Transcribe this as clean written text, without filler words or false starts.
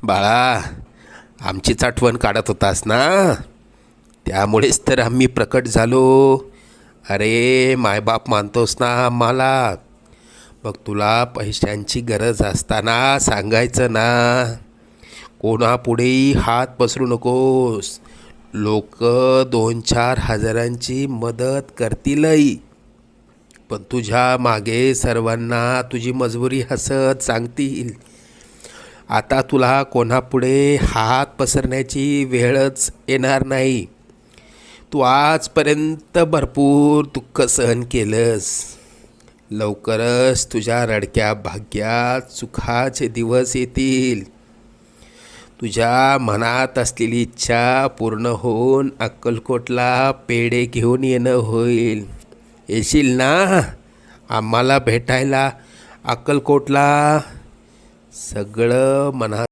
बाळा, आमचीच आठवण काढत होतास ना, त्यामुळेच तर आम्ही प्रकट झालो. अरे मायबाप मानतोस ना आम्हाला, मग तुला पैशांची गरज असताना सांगायचं ना. कोणापुढेही हात पसरू नकोस. लोक 2-4 हजारांची मदत करतीलही, पण तुझ्या मागे सर्वांना तुझी मजबुरी हसत सांगतील. आता तुला कोणापुढे हात पसरण्याची वेळच येणार नाही. तू आजपर्यंत भरपूर दुःख सहन केलंस. लवकरच तुझ्या रडक्या भाग्यात सुखाचे दिवस येतील. तुझ्या मनात असलेली इच्छा पूर्ण होऊन अक्कलकोटला पेढे घेऊन येणं होईल. येशील ना आम्हाला भेटायला अक्कलकोटला? सगळं मनात